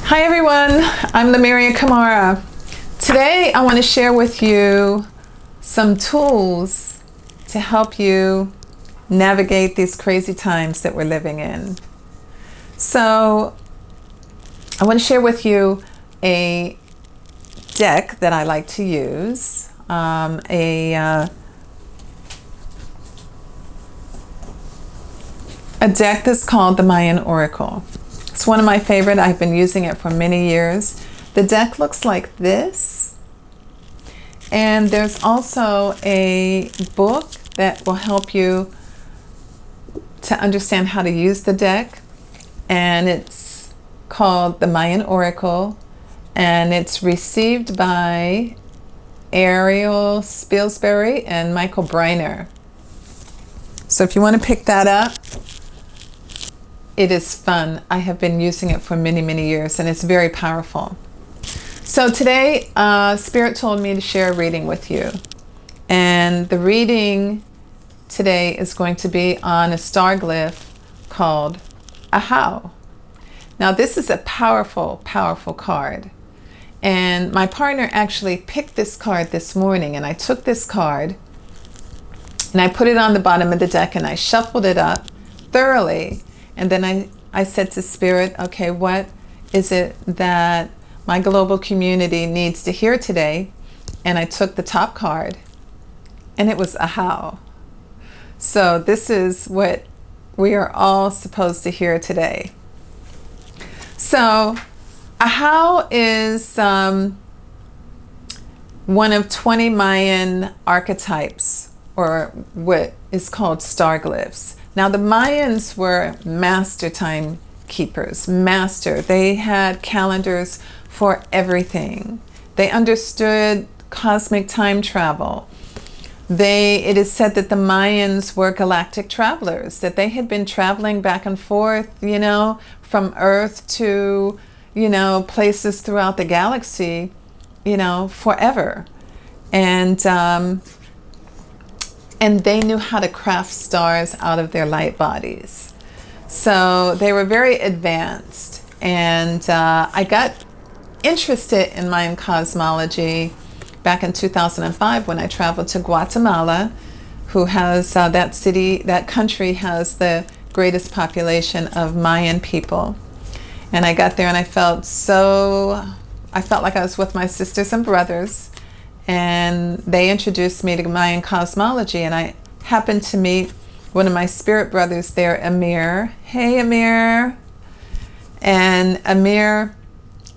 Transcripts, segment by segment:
Hi everyone, I'm Lemuria Kamara. Today I want to share with you some tools to help you navigate these crazy times that we're living in. So I want to share with you a deck that I like to use, a deck that's called the Mayan Oracle. It's one of my favorite. I've been using it for many years. The deck looks like this. And there's also a book that will help you to understand how to use the deck. And it's called the Mayan Oracle. And it's received by Ariel, Spillsbury, and Michael Bruner. So if you want to pick that up, it is fun. I have been using it for many, many years, and it's very powerful. So today, Spirit told me to share a reading with you. And the reading today is going to be on a star glyph called Ahau. Now, this is a powerful, powerful card. And my partner actually picked this card this morning, and I took this card and I put it on the bottom of the deck and I shuffled it up thoroughly. And then I said to Spirit, okay, what is it that my global community needs to hear today? And I took the top card, and it was Ahau. So this is what we are all supposed to hear today. So Ahau is one of 20 Mayan archetypes, or what is called star glyphs. Now, the Mayans were master time keepers, master. They had calendars for everything. They understood cosmic time travel. It is said that the Mayans were galactic travelers, that they had been traveling back and forth, from Earth to, places throughout the galaxy, forever. And they knew how to craft stars out of their light bodies. So they were very advanced. And I got interested in Mayan cosmology back in 2005 when I traveled to Guatemala, who has that country has the greatest population of Mayan people. And I got there and I felt like I was with my sisters and brothers. And they introduced me to Mayan cosmology, and I happened to meet one of my spirit brothers there, Amir. Hey, Amir. And Amir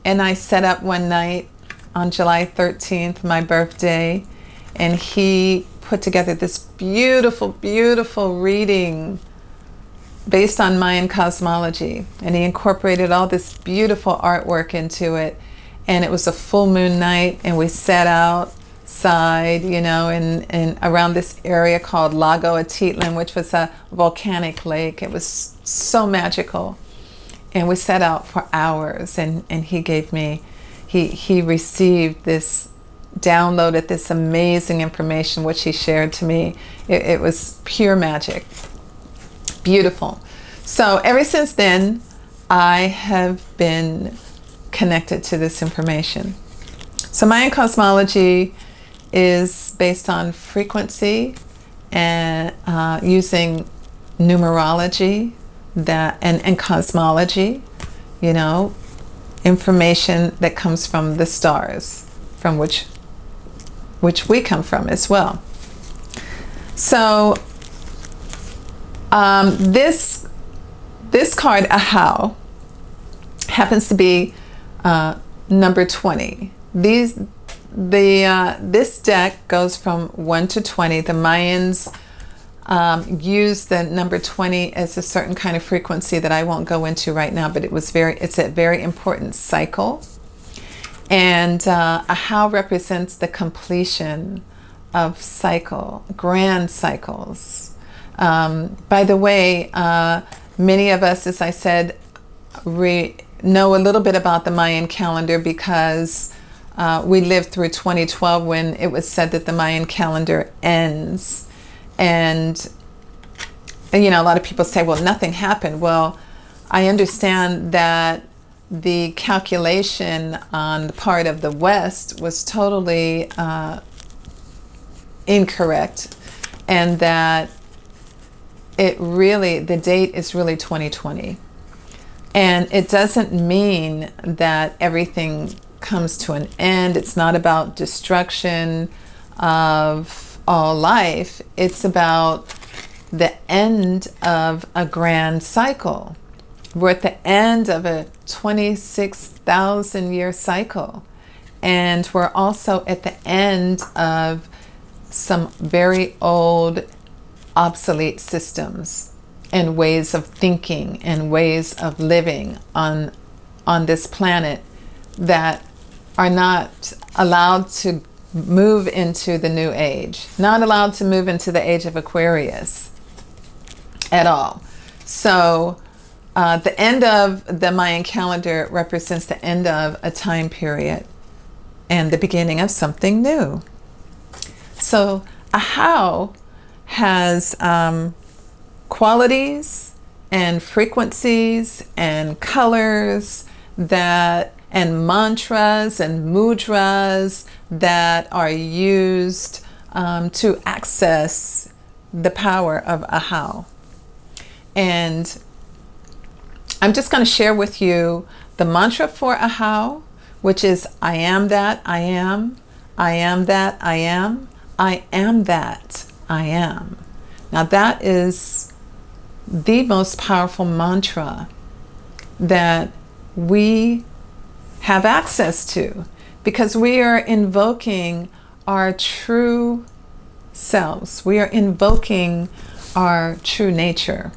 and I set up one night on July 13th, my birthday, and he put together this beautiful, beautiful reading based on Mayan cosmology. And he incorporated all this beautiful artwork into it. And it was a full moon night, and we sat outside, in around this area called Lago Atitlan, which was a volcanic lake. It was so magical. And we sat out for hours, and he gave me, he received this, downloaded this amazing information, which he shared to me. It was pure magic. Beautiful. So ever since then, I have been connected to this information. So Mayan cosmology is based on frequency and using numerology and cosmology, information that comes from the stars, from which we come from as well. So this card, Ahau, happens to be number 20. This deck goes from 1 to 20. The Mayans used the number 20 as a certain kind of frequency that I won't go into right now, but it's a very important cycle. And Ahau represents the completion of grand cycles. By the way, many of us, as I said, know a little bit about the Mayan calendar because we lived through 2012 when it was said that the Mayan calendar ends. And, a lot of people say, well, nothing happened. Well, I understand that the calculation on the part of the West was totally incorrect, and that the date is really 2020. And it doesn't mean that everything comes to an end. It's not about destruction of all life. It's about the end of a grand cycle. We're at the end of a 26,000 year cycle. And we're also at the end of some very old, obsolete systems and ways of thinking and ways of living on this planet that are not allowed to move into the new age, not allowed to move into the age of Aquarius at all. So the end of the Mayan calendar represents the end of a time period and the beginning of something new. So Ahau has qualities and frequencies and colors and mantras and mudras that are used to access the power of Ahau. And I'm just going to share with you the mantra for Ahau, which is I am that I am, I am that I am, I am that I am. Now that is the most powerful mantra that we have access to, because we are invoking our true selves. We are invoking our true nature.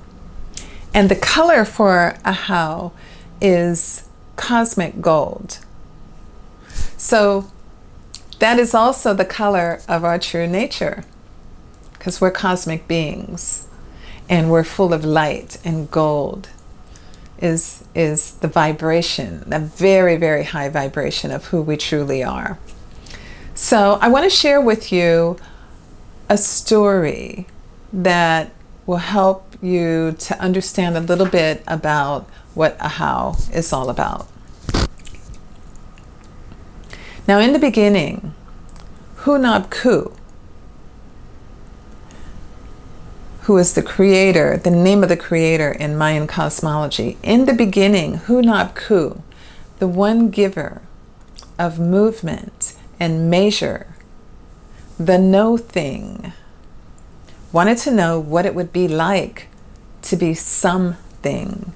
And the color for Ahau is cosmic gold. So that is also the color of our true nature, because we're cosmic beings and we're full of light, and gold is the vibration, the very, very high vibration of who we truly are. So I want to share with you a story that will help you to understand a little bit about what Ahau is all about. Now, in the beginning, Hunabku, who is the creator, the name of the creator in Mayan cosmology. In the beginning, Hunabku, the one giver of movement and measure, the know thing, wanted to know what it would be like to be something.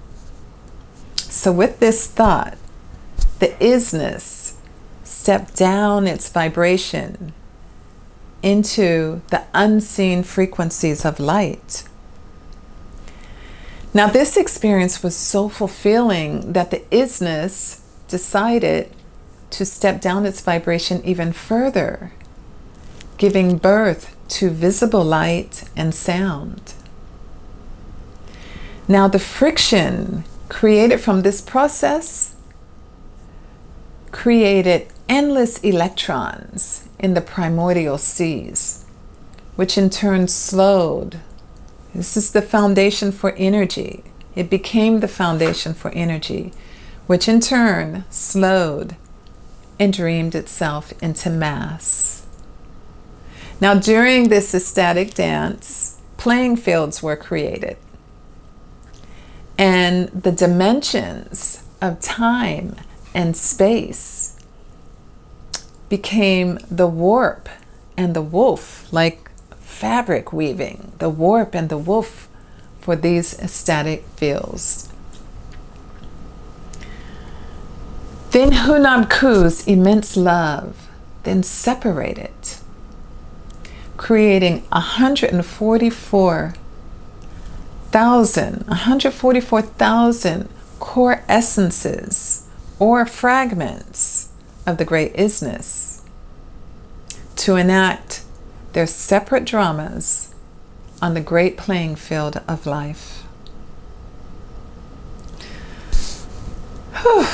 So with this thought, the isness stepped down its vibration into the unseen frequencies of light. Now this experience was so fulfilling that the isness decided to step down its vibration even further, giving birth to visible light and sound. Now the friction created from this process created endless electrons in the primordial seas, which in turn slowed. This is the foundation for energy. It became the foundation for energy, which in turn slowed and dreamed itself into mass. Now during this ecstatic dance, playing fields were created, and the dimensions of time and space became the warp and the woof, like fabric weaving, the warp and the woof for these ecstatic fields. Then Hunabku's immense love then separated, creating 144,000 core essences or fragments of the great isness to enact their separate dramas on the great playing field of life. Whew.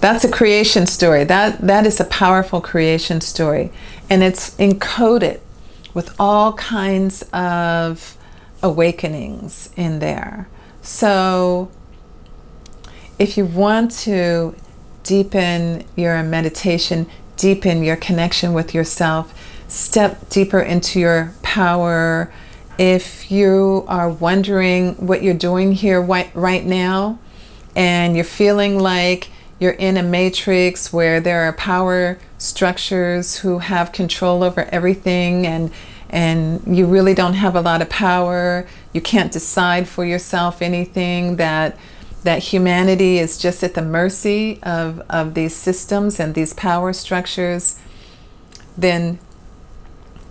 That's a creation story. That is a powerful creation story, and it's encoded with all kinds of awakenings in there. So if you want to deepen your meditation, deepen your connection with yourself, step deeper into your power. If you are wondering what you're doing here right now, and you're feeling like you're in a matrix where there are power structures who have control over everything, and you really don't have a lot of power, you can't decide for yourself anything, that humanity is just at the mercy of these systems and these power structures, then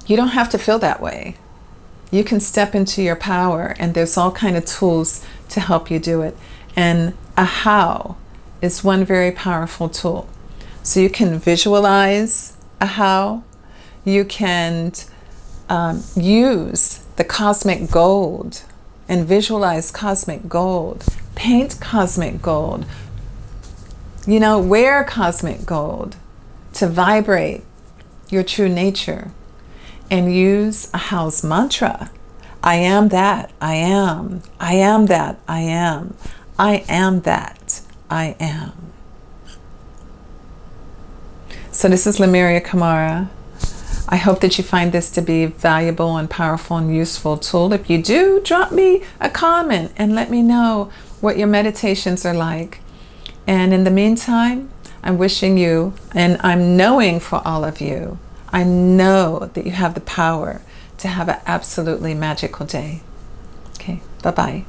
you don't have to feel that way. You can step into your power, and there's all kind of tools to help you do it. And Ahau is one very powerful tool. So you can visualize Ahau. You can use the cosmic gold and visualize cosmic gold. Paint cosmic gold. Wear cosmic gold to vibrate your true nature. And use Ahau's mantra. I am that, I am. I am that, I am. I am that, I am. So this is Lemuria Kamara. I hope that you find this to be valuable and powerful and useful tool. If you do, drop me a comment and let me know what your meditations are like. And in the meantime, I'm wishing you, and I'm knowing for all of you, I know that you have the power to have an absolutely magical day. Okay, bye-bye.